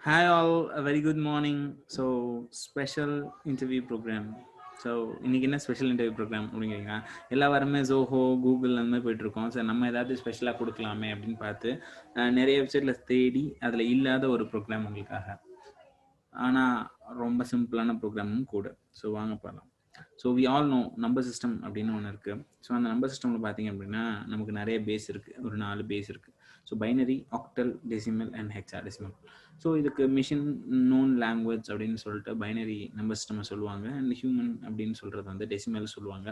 Hi all, a very good morning. So special interview program. So இன்றைக்கி என்ன special interview program அப்படிங்கிறீங்க? எல்லா வாரமே ஜோஹோ கூகுள் அந்த மாதிரி போயிட்டுருக்கோம். சார் நம்ம ஏதாவது ஸ்பெஷலாக கொடுக்கலாமே அப்படின்னு பார்த்து நிறைய வெப்சைட்டில் தேடி அதில் இல்லாத ஒரு ப்ரோக்ராம் உங்களுக்காக. ஆனால் ரொம்ப சிம்பிளான ப்ரோக்ராமும் கூட. ஸோ வாங்க போகலாம். So we all know number system அப்படின்னு ஒன்று இருக்குது. ஸோ அந்த நம்பர் சிஸ்டமில் பார்த்தீங்க அப்படின்னா நமக்கு நிறைய பேஸ் இருக்குது. ஒரு 4 பேஸ் இருக்குது. So binary, octal, decimal and hexadecimal. So இதுக்கு மிஷின் நோன் லாங்குவேஜ் அப்படின்னு சொல்லிட்டு பைனரி நம்பர் சிஸ்டம் சொல்லுவாங்க. அண்ட் ஹியூமன் அப்படின்னு சொல்கிறது வந்து டெசிமல் சொல்லுவாங்க.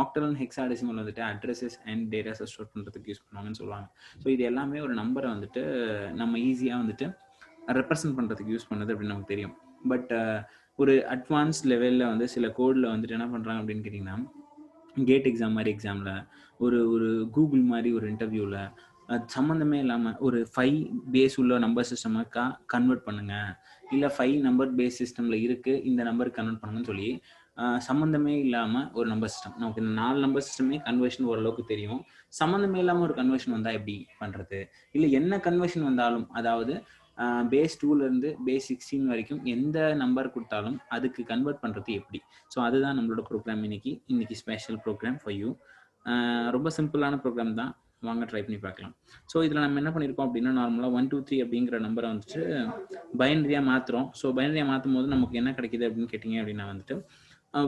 ஆக்டல் அண்ட் ஹெக்ஸாடெசிமல் வந்துட்டு அட்ரஸஸ் அண்ட் டேட்டாஸை ஸ்டோர் பண்ணுறதுக்கு யூஸ் பண்ணுவாங்கன்னு சொல்லுவாங்க. ஸோ இது எல்லாமே ஒரு நம்பரை வந்துட்டு நம்ம ஈஸியாக வந்துட்டு ரெப்ரசன்ட் பண்ணுறதுக்கு யூஸ் பண்ணுது அப்படின்னு நமக்கு தெரியும். பட் ஒரு அட்வான்ஸ் லெவலில் வந்து சில கோடில் வந்துட்டு என்ன பண்ணுறாங்க அப்படின்னு கேட்டிங்கன்னா, கேட் எக்ஸாம் மாதிரி எக்ஸாமில் ஒரு கூகுள் மாதிரி ஒரு இன்டர்வியூவில் சம்மந்தமே இல்லாமல் ஒரு 5 பேஸ் உள்ள நம்பர் சிஸ்டமை கன்வெர்ட் பண்ணுங்க, இல்லை 5 நம்பர் பேஸ் சிஸ்டமில் இருக்குது இந்த நம்பருக்கு கன்வெர்ட் பண்ணுங்கன்னு சொல்லி சம்மந்தமே இல்லாமல் ஒரு நம்பர் சிஸ்டம். நமக்கு இந்த 4 நம்பர் சிஸ்டமே கன்வர்ஷன் ஓரளவுக்கு தெரியும். சம்மந்தமே இல்லாமல் ஒரு கன்வர்ஷன் வந்தால் எப்படி பண்ணுறது, இல்லை என்ன கன்வர்ஷன் வந்தாலும், அதாவது பேஸ் 2லேருந்து பேஸ் 16 வரைக்கும் எந்த நம்பர் கொடுத்தாலும் அதுக்கு கன்வெர்ட் பண்ணுறது எப்படி. ஸோ அதுதான் நம்மளோட ப்ரோக்ராம் இன்னைக்கு ஸ்பெஷல் ப்ரோக்ராம் ஃபார் யூ. ரொம்ப சிம்பிளான ப்ரோக்ராம் தான், வாங்க ட்ரை பண்ணி பார்க்கலாம். ஸோ இதில் நம்ம என்ன பண்ணியிருக்கோம் அப்படின்னா, நார்மலாக 1 2 3 அப்படிங்கிற நம்பரை வந்துட்டு பைனரியாக மாற்றுறோம். ஸோ பைனரியாக மாற்றும் போது நமக்கு என்ன கிடைக்குது அப்படின்னு கேட்டிங்க அப்படின்னா வந்துட்டு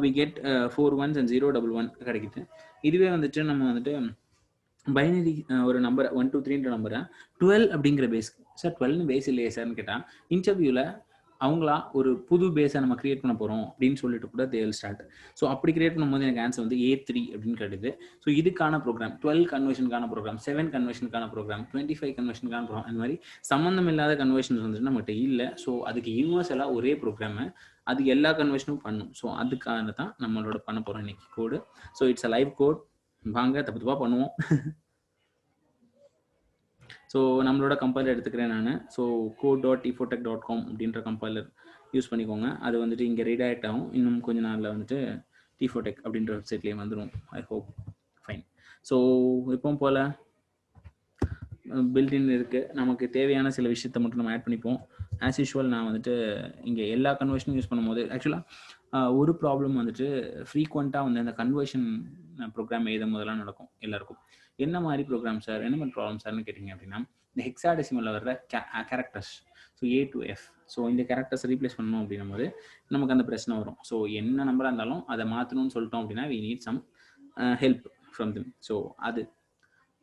we get 4 1s and 0 1 1 கிடைக்குது. இதுவே வந்துட்டு நம்ம வந்துட்டு பைனரி ஒரு நம்பரை 1 2 3ன்ற நம்பரை 12 அப்படிங்கிற பேஸ், சார் 12 பேஸ் இல்லையே சார்னு கேட்டால், இன்டர்வியூவில் அவங்களா ஒரு புது பேஸை நம்ம கிரியேட் பண்ண போகிறோம் அப்படின்னு சொல்லிட்டு கூட தே வில் ஸ்டார்ட். ஸோ அப்படி கிரியேட் பண்ணும்போது எனக்கு ஆன்சர் வந்து A3 அப்படின்னு கிடைக்குது. ஸோ இதுக்கான ப்ரோக்ராம் 12 கன்வர்ஷனுக்கான ப்ரோக்ராம், 7 கன்வர்ஷனுக்கான ப்ரோக்ராம், 25 கன்வர்ஷனுக்கான ப்ரோக்ராம், அந்த மாதிரி சம்மந்தம் இல்லாத கன்வர்ஷன்ஸ் வந்துட்டு நம்மகிட்ட இல்லை. ஸோ அதுக்கு யூனிவர்சலாக ஒரே ப்ரோக்ராமு, அது எல்லா கன்வர்ஷனும் பண்ணும். ஸோ அதுக்கான தான் நம்மளோட பண்ண போகிறோம் இன்னைக்கு code. So it's a live code. வாங்க தப்பு பண்ணுவோம். ஸோ நம்மளோட கம்பைலர் எடுத்துக்கிறேன் நான். ஸோ code.tifotech.com அப்படின்ற கம்பைலர் யூஸ் பண்ணிக்கோங்க. அது வந்துட்டு இங்கே ரீடைரக்ட் ஆகும். இன்னும் கொஞ்ச நாளில் வந்துட்டு tifotech அப்படின்ற வெப்சைட்லேயே வந்துடும். I hope fine. ஸோ எப்பவும் போல் பில்டின் இருக்குது. நமக்கு தேவையான சில விஷயத்தை மட்டும் நம்ம ஆட் பண்ணிப்போம். ஆஸ் யூஷுவல் நான் வந்துட்டு இங்கே எல்லா கன்வர்ஷனும் யூஸ் பண்ணும்போது ஆக்சுவலாக ஒரு ப்ராப்ளம் வந்துட்டு ஃப்ரீக்வெண்ட்டாக வந்து அந்த கன்வர்ஷன் ப்ரோக்ராம் எழுதும் போதெல்லாம் நடக்கும் எல்லாருக்கும். என்ன மாதிரி ப்ரோக்ராம் சார், என்ன மாதிரி ப்ராப்ளம் சார்னு கேட்டிங்க அப்படின்னா, இந்த ஹெக்ஸாடெசிமலில் வர்ற characters, so A to F, so இந்த கேரக்டர்ஸ் ரீப்ளேஸ் பண்ணணும் அப்படின்னும் போது நமக்கு அந்த பிரச்சனை வரும். ஸோ என்ன நம்பராக இருந்தாலும் அதை மாற்றணும்னு சொல்லிட்டோம் அப்படின்னா we need some help from them. So அது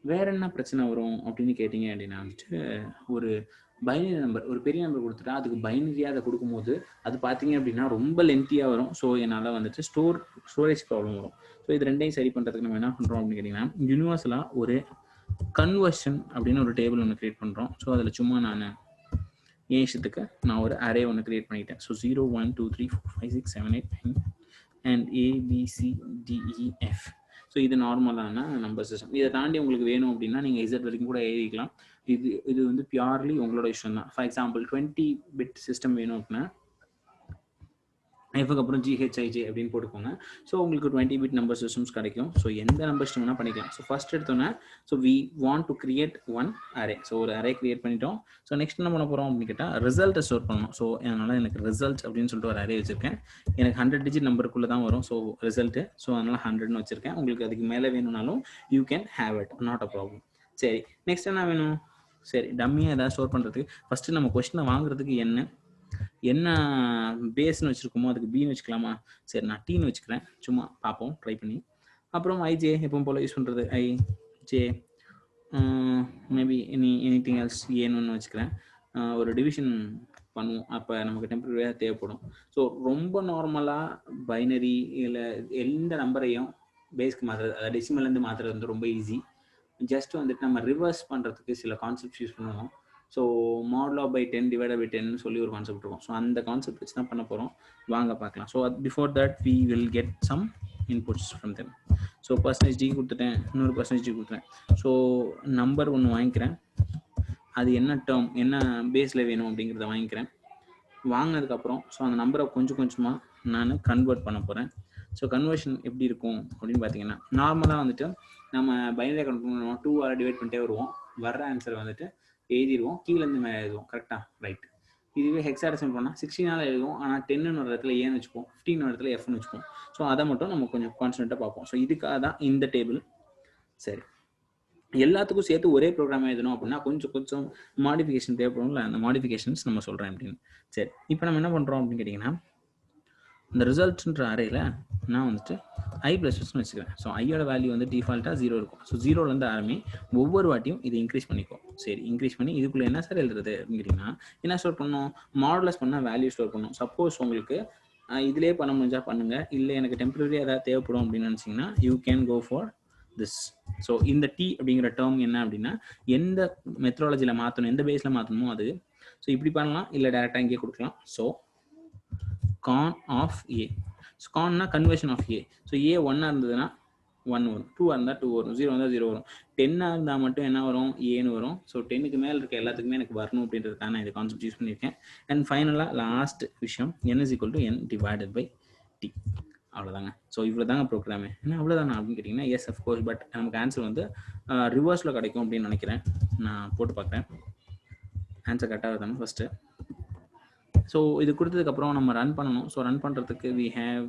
வேற என்ன பிரச்சனை வரும் அப்படின்னு கேட்டிங்க அப்படின்னா வந்துட்டு, ஒரு பைனரி நம்பர், ஒரு பெரிய நம்பர் கொடுத்துட்டா அதுக்கு பைனரியாக அதை கொடுக்கும்போது அது பார்த்தீங்க அப்படின்னா ரொம்ப லென்த்தியாக வரும். ஸோ என்னால் வந்துட்டு ஸ்டோரேஜ் ப்ராப்ளம் வரும். ஸோ இது ரெண்டையும் சரி பண்ணுறதுக்கு நம்ம என்ன பண்ணுறோம் அப்படின்னு கேட்டிங்கன்னா, யூனிவர்சலாக ஒரு கன்வர்ஷன் அப்படின்னு ஒரு டேபிள் ஒன்று க்ரியேட் பண்ணுறோம். ஸோ அதில் சும்மா நான் என் இஷ்டத்துக்கு நான் ஒரு அரே ஒன்று க்ரியேட் பண்ணிக்கிட்டேன். So 0 1 2 3 4 5 6 7 8 9 and ABCDEF. ஸோ இது நார்மலான நம்பர் சிஸ்டம். இதை தாண்டி உங்களுக்கு வேணும் அப்படின்னா நீங்கள் Z வரைக்கும் கூட எழுதிக்கலாம். இது வந்து பியூர்லி உங்களோட இஷ்டம் தான். ஃபார் எக்ஸாம்பிள் 20 பிட் சிஸ்டம் வேணும் அப்படின்னா எஃப்க்கு அப்புறம் GHIJ அப்படின்னு போட்டுக்கோங்க. ஸோ உங்களுக்கு 20 பிட் நம்பர் சிஸ்டம்ஸ் கிடைக்கும். ஸோ எந்த நம்பர் சிஸ்டம் வேணால் பண்ணிக்கலாம். ஸோ ஃபர்ஸ்ட் எடுத்தோன்னா, so we want to create one array. So ஒரு அரே கிரியேட் பண்ணிட்டோம். ஸோ நெக்ஸ்ட் என்ன பண்ண போகிறோம் அப்படின்னு கேட்டால், ரிசல்ட்டை ஸ்டோர் பண்ணணும். ஸோ அதனால் எனக்கு ரிசல்ட் அப்படின்னு சொல்லிட்டு ஒரு அரே வச்சுருக்கேன். எனக்கு 100 டிஜிட் நம்பருக்குள்ளே தான் வரும். ஸோ ரிசல்ட்டு, ஸோ அதனால் 100ன்னு வச்சுருக்கேன். உங்களுக்கு அதுக்கு மேலே வேணும்னாலும் you can have it, not a problem. சரி, நெக்ஸ்ட் என்ன வேணும்? சரி, டம்மியாக ஏதாவது ஸ்டோர் பண்ணுறதுக்கு ஃபஸ்ட்டு நம்ம கொஸ்டினை வாங்குறதுக்கு என்ன பேஸ்ன்னு வச்சுருக்கோமோ அதுக்கு பின்னு வச்சுக்கலாமா? சரி, நான் டீன்னு வச்சுக்கிறேன். சும்மா பார்ப்போம், ட்ரை பண்ணி. அப்புறம் ஐஜே எப்பவும் போல் யூஸ் பண்ணுறது, ஐஜே மேபி எனிதிங் எல்ஸ் ஏன்னு வச்சுக்கிறேன். ஒரு டிவிஷன் பண்ணுவோம், அப்போ நமக்கு டெம்பரரியாக தேவைப்படும். ஸோ ரொம்ப நார்மலாக பைனரி இல்லை எந்த நம்பரையும் பேஸ்க்கு மாற்றுறது, அதாவது டெசிமல்லேருந்து மாற்றுறது வந்து ரொம்ப ஈஸி. ஜஸ்ட் வந்துட்டு நம்ம ரிவர்ஸ் பண்ணுறதுக்கு சில கான்செப்ட்ஸ் யூஸ் பண்ணுவோம். So modulo by 10 divided by 10 சொல்லி ஒரு கான்செப்ட் இருக்கும். ஸோ அந்த கான்செப்ட் வச்சு தான் பண்ண போகிறோம். வாங்க பார்க்கலாம். So before that we will get some inputs from them. So %d கொடுத்துட்டேன், இன்னொரு %d கொடுத்துட்டேன். ஸோ நம்பர் ஒன்று வாங்கிக்கிறேன். அது என்ன டேர்ம், என்ன பேஸில் வேணும் அப்படிங்கிறத வாங்கிக்கிறேன். வாங்கினதுக்கப்புறம் ஸோ அந்த நம்பரை கொஞ்சம் கொஞ்சமாக நான் கன்வெர்ட் பண்ண போகிறேன். ஸோ கன்வர்ஷன் எப்படி இருக்கும் அப்படின்னு பார்த்தீங்கன்னா, நார்மலாக வந்துட்டு நம்ம பைனரியாக கன்வெர்ட் பண்ணுவோம், 2ஆல் டிவைட் பண்ணிட்டே வருவோம். வர்ற ஆன்சர் வந்துட்டு எழுதிடுவோம், கீழேருந்து மேலே எழுதுவோம். கரெக்டாக? ரைட். இது இதுவே ஹெக்ஸாடெசிமல் பண்ணால் 16 எழுதுவோம், ஆனால் 10ன்னு ஒரு இடத்துல ஏன்னு வச்சுப்போம், 15 ஒரு இடத்துல எஃப்னு வச்சுப்போம். ஸோ அதை மட்டும் நம்ம கொஞ்சம் கான்ஸ்டன்ட்டாக பார்ப்போம். ஸோ இதுக்காக தான் இந்த டேபிள். சரி, எல்லாத்துக்கும் சேர்த்து ஒரே ப்ரோக்ராம் எழுதணும் அப்படின்னா கொஞ்சம் மாடிஃபிகேஷன் தேவைப்படும்ல, அந்த மாடிஃபிகேஷன்ஸ் நம்ம சொல்கிறேன் அப்படின்னு. சரி, இப்போ நம்ம என்ன பண்ணுறோம் அப்படின்னு கேட்டிங்கன்னா, இந்த ரிசல்ட்ன்ற அறையில் நான் வந்துட்டு i ++ வச்சுக்கிறேன். ஸோ ஐயோட வேல்யூ வந்து டிஃபால்ட்டாக 0 இருக்கும். ஸோ 0லேருந்து ஆரம்பி ஒவ்வொரு வாட்டியும் இதை இன்க்ரீஸ் பண்ணிக்கும். சரி, இன்க்ரீஸ் பண்ணி இதுக்குள்ளே என்ன சார் எழுதுறது அப்படின்னு கேட்டிங்கன்னா, என்ன ஸ்டோர் பண்ணணும், மாடுலஸ் பண்ணால் வேல்யூ ஸ்டோர் பண்ணணும். சப்போஸ் உங்களுக்கு இதிலே பண்ண முடிஞ்சால் பண்ணுங்கள், இல்லை எனக்கு டெம்பரரியாக ஏதாவது தேவைப்படும் அப்படின்னு நினச்சிங்கன்னா you can go for this. So இந்த டி அப்படிங்கிற டேர்ம் என்ன அப்படின்னா, எந்த மெத்தடாலஜியில் மாற்றணும், எந்த பேஸில் மாற்றணுமோ அது. ஸோ இப்படி பண்ணலாம், இல்லை டேரெக்டாக இங்கே கொடுக்கலாம். So con of a, so con na conversion of a. so a 1 இருந்ததுன்னா 1 வரும், 2 இருந்தா 2 வரும், 0 இருந்தா 0 வரும், 10 இருந்தா மட்டும் என்ன வரும், a ன்னு வரும். ஸோ 10க்கு மேல இருக்க எல்லாத்துக்குமே எனக்கு வரணும் அப்படின்றதுக்காக நான் இந்த கான்செப்ட் யூஸ் பண்ணியிருக்கேன். அண்ட் ஃபைனலாக லாஸ்ட் விஷயம் n is equal to n divided by t. அவ்வளோதாங்க. ஸோ இவ்வளோ தாங்க ப்ரோக்ராமு. என்ன அவ்வளோதானா அப்படின்னு கேட்டிங்கன்னா, எஸ் அஃப்கோர்ஸ், பட் நமக்கு ஆன்சர் வந்து ரிவர்ஸில் கிடைக்கும் அப்படின்னு நினைக்கிறேன். நான் போட்டு பார்க்குறேன் ஆன்சர் கரெக்டாக வருதானே ஃபஸ்ட்டு. ஸோ இது கொடுத்ததுக்கப்புறம் நம்ம ரன் பண்ணணும். ஸோ ரன் பண்ணுறதுக்கு we have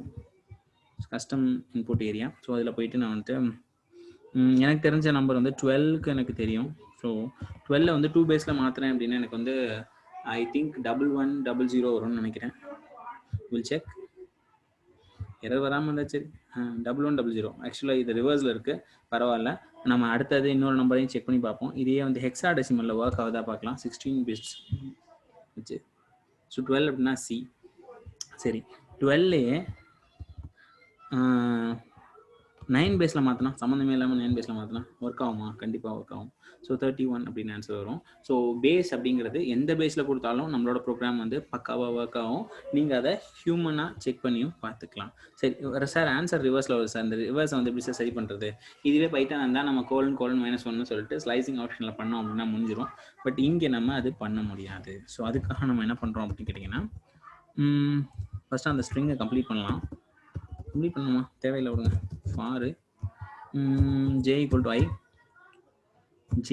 custom input area. So அதில் போயிட்டு நான் வந்துட்டு எனக்கு தெரிஞ்ச நம்பர் வந்து 12க்கு எனக்கு தெரியும். ஸோ 12 வந்து 2 பேஸில் மாற்றுறேன் அப்படின்னா எனக்கு வந்து ஐ திங்க் 1100 வரும்னு நினைக்கிறேன். வில் செக், எரர் வராமல் இருந்தால் சரி. 1100. ஆக்சுவலாக இது ரிவர்ஸில் இருக்குது, பரவாயில்ல. நம்ம அடுத்தது இன்னொரு நம்பரையும் செக் பண்ணி பார்ப்போம். இதையே வந்து ஹெக்ஸாடெசிமலில் ஒர்க் ஆகுதா பார்க்கலாம். 16 பிட்ஸ் வச்சு. ஸோ 12 அப்படின்னா சி. சரி, 12 9 பேஸில் மாற்றினா, சம்மந்தமே இல்லாமல் 9 பேஸில் மாற்றினா ஒர்க் ஆகுமா? கண்டிப்பாக ஒர்க் ஆகும். ஸோ 31 அப்படின்னு ஆன்சர் வரும். ஸோ பேஸ் அப்படிங்கிறது எந்த பேஸில் கொடுத்தாலும் நம்மளோட ப்ரோக்ராம் வந்து பக்காவாக ஒர்க் ஆகும். நீங்கள் அதை ஹியூமனாக செக் பண்ணியும் பார்த்துக்கலாம். சரி சார், ஆன்சர் ரிவர்ஸில் வருது சார், இந்த ரிவர்ஸை வந்து எப்படி சார் சரி பண்ணுறது? இதுவே பைத்தான் இருந்தால் நம்ம கோலன் -1 சொல்லிட்டு ஸ்லைசிங் ஆப்ஷனில் பண்ணோம் அப்படின்னா முடிஞ்சிடும். பட் இங்கே நம்ம அது பண்ண முடியாது. ஸோ அதுக்காக நம்ம என்ன பண்ணுறோம் அப்படின்னு கேட்டிங்கன்னா, ஃபஸ்ட்டு அந்த ஸ்ட்ரிங்கை கம்ப்ளீட் பண்ணலாம். கம்ப்ளீட் பண்ணுமா? தேவையில்லை, விடுங்க. For j = i, j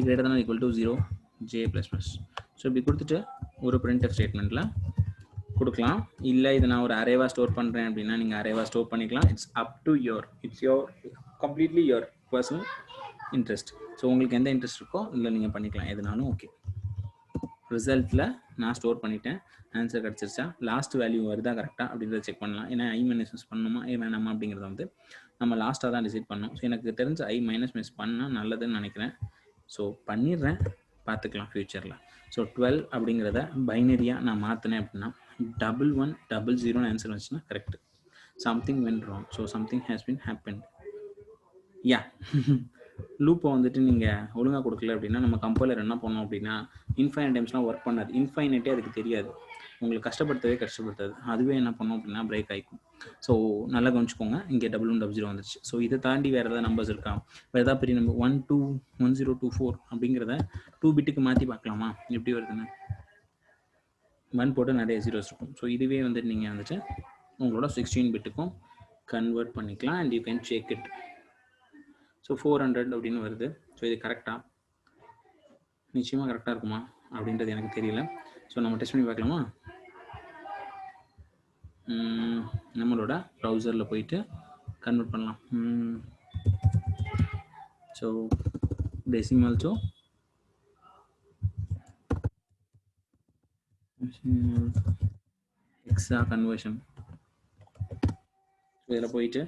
greater than or equal to 0, j ++. So இப்படி கொடுத்துட்டு ஒரு printf ஸ்டேட்மெண்ட்டில் கொடுக்கலாம். இல்லை இதை நான் ஒரு அரேவாக ஸ்டோர் பண்ணுறேன் அப்படின்னா நீங்கள் அரேவாக ஸ்டோர் பண்ணிக்கலாம். It's up to it's completely your personal interest. So உங்களுக்கு எந்த இன்ட்ரெஸ்ட் இருக்கோ இல்லை நீங்கள் பண்ணிக்கலாம், எதுனாலும் ஓகே. ரிசல்ட்டில் நான் ஸ்டோர் பண்ணிட்டேன், ஆன்சர் கிடச்சிருச்சா, லாஸ்ட் வேல்யூ வருதா கரெக்டாக அப்படின்றத செக் பண்ணலாம். ஏன்னா i - பண்ணணுமா வேணாமா அப்படிங்கிறத வந்து நம்ம லாஸ்ட்டாக தான் டிசைட் பண்ணோம். ஸோ எனக்கு தெரிஞ்ச i - பண்ணால் நல்லதுன்னு நினைக்கிறேன். ஸோ பண்ணிடுறேன், பார்த்துக்கலாம் ஃப்யூச்சரில். ஸோ 12 அப்படிங்கிறத பைனரியாக நான் மாற்றினேன் அப்படின்னா 1100 ஆன்சர் வந்துச்சுன்னா correct. Something went wrong. So something has been happen. Yeah லூப்பை வந்துட்டு நீங்கள் ஒழுங்காக கொடுக்கல அப்படின்னா நம்ம கம்பைலர் என்ன பண்ணோம் அப்படின்னா இன்ஃபைனைட் டைம்ஸ்லாம் ஒர்க் பண்ணாது. இன்ஃபைனைட்டே அதுக்கு தெரியாது, உங்களுக்கு கஷ்டப்படுத்தாது. அதுவே என்ன பண்ணோம் அப்படின்னா பிரேக் ஆகிக்கும். ஸோ நல்லா கவனிச்சுக்கோங்க, இங்கே 1100 வந்துருச்சு. ஸோ இதை தாண்டி வேறு ஏதாவது நம்பர்ஸ் இருக்கா, வேறு ஏதாவது பெரிய நம்பர் 121024 அப்படிங்கிறத 2 பிட்டுக்கு மாற்றி பார்க்கலாமா எப்படி வருதுன்னு. 1 போட்டு நிறைய ஜீரோஸ் இருக்கும். ஸோ இதுவே வந்துட்டு நீங்கள் வந்துட்டு உங்களோட 16 பிட்டுக்கும் கன்வெர்ட் பண்ணிக்கலாம். And you can check it. So 400 அப்படின்னு வருது. ஸோ இது கரெக்டாக, நிச்சயமாக கரெக்டாக இருக்குமா அப்படின்றது எனக்கு தெரியல. ஸோ நம்ம டெஸ்ட் பண்ணி பார்க்கலாமா? நம்மளோட ப்ரௌசரில் போயிட்டு கன்வெர்ட் பண்ணலாம். So decimal to hexa conversion. So இதில் போயிட்டு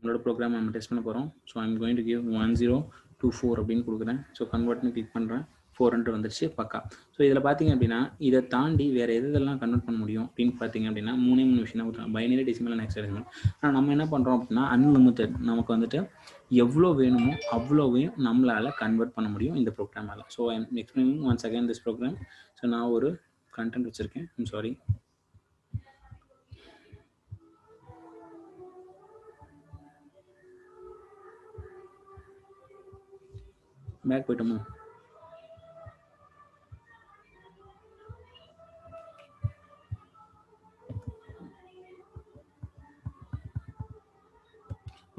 நம்மளோட ப்ரோக்ராம் நம்ம டெஸ்ட் பண்ண போகிறோம். So I'm going to give 1024 அப்படின்னு கொடுக்குறேன். ஸோ கன்வெர்ட்னு கிளிக் பண்ணுறேன். 400 வந்துருச்சு, பக்கா. ஸோ இதில் பார்த்தீங்க அப்படின்னா இதை தாண்டி வேறு எதெல்லாம் கன்வெர்ட் பண்ண முடியும் அப்படின்னு பார்த்தீங்க அப்படின்னா 3 விஷயம் தான், பைனரி, டெசிமல் அண்ட் ஹெக்ஸாடெசிமல். ஆனால் நம்ம என்ன பண்ணுறோம் அப்படின்னா அன்லிமிட்டட், நமக்கு வந்துட்டு எவ்வளோ வேணுமோ அவ்வளோவையும் நம்மளால் கன்வெர்ட் பண்ண முடியும் இந்த ப்ரோக்ராமால். So I am explaining once again this program. So நான் ஒரு கண்டென்ட் வச்சுருக்கேன், ஐம் சாரி. பேக் போயிட்டோமா?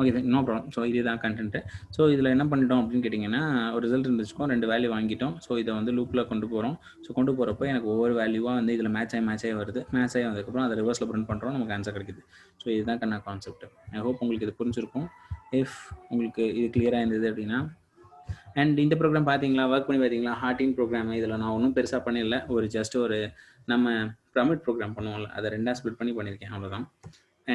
Okay, no problem. ஸோ இதுதான் கண்டென்ட்டு. ஸோ இதில் என்ன பண்ணிட்டோம் அப்படின்னு கேட்டிங்கன்னா, ஒரு ரிசல்ட் இருந்துச்சுக்கோ 2 வேல்யூ வாங்கிட்டோம். ஸோ இதை வந்து லூப்பில் கொண்டு போகிறோம். ஸோ கொண்டு போகிறப்போ எனக்கு ஒவ்வொரு வேல்யூவாக வந்து இதில் மேட்ச் ஆகி வருது. மேட்ச் ஆகி வந்ததுக்கப்புறம் அதை ரிவர்ஸில் பிரிண்ட் பண்ணுறோம், நமக்கு ஆன்சர் கிடைக்குது. ஸோ இதுதான் கான்செப்ட். ஐ ஹோப் உங்களுக்கு இது புரிஞ்சிருக்கும். இஃப் உங்களுக்கு இது கிளியராக இருந்தது அப்படின்னா, அண்ட் இந்த ப்ரோக்ராம் பார்த்தீங்களா, ஒர்க் பண்ணி பார்த்தீங்களா, ஹார்டின் ப்ரோக்ராம். இதில் நான் ஒன்றும் பெருசாக பண்ணிடல. ஜஸ்ட் ஒரு நம்ம ப்ரமிட் ப்ரோக்ராம் பண்ணுவோம்ல, அதை 2ஆக ஸ்ப்ளிட் பண்ணி பண்ணியிருக்கேன், அவ்வளோதான்.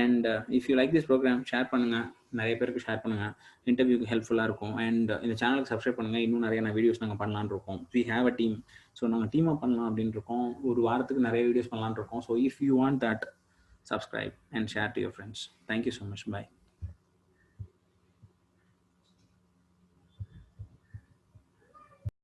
And if you like this program, share பண்ணுங்கள், நிறைய பேருக்கு ஷேர் பண்ணுங்கள், இன்டர்வியூக்கு ஹெல்ப்ஃபுல்லாக இருக்கும். அண்ட் இந்த சேனலுக்கு சப்ஸ்கிரைப் பண்ணுங்கள், இன்னும் நிறைய வீடியோஸ் நாங்கள் பண்ணலான்னு இருக்கோம். We have a team. So நாங்கள் டீமாக பண்ணலாம் அப்படின்னு இருக்கோம். ஒரு வாரத்துக்கு நிறைய வீடியோஸ் பண்ணலான்னு இருக்கோம். So if you want that, subscribe and share to your friends. Thank you so much. Bye.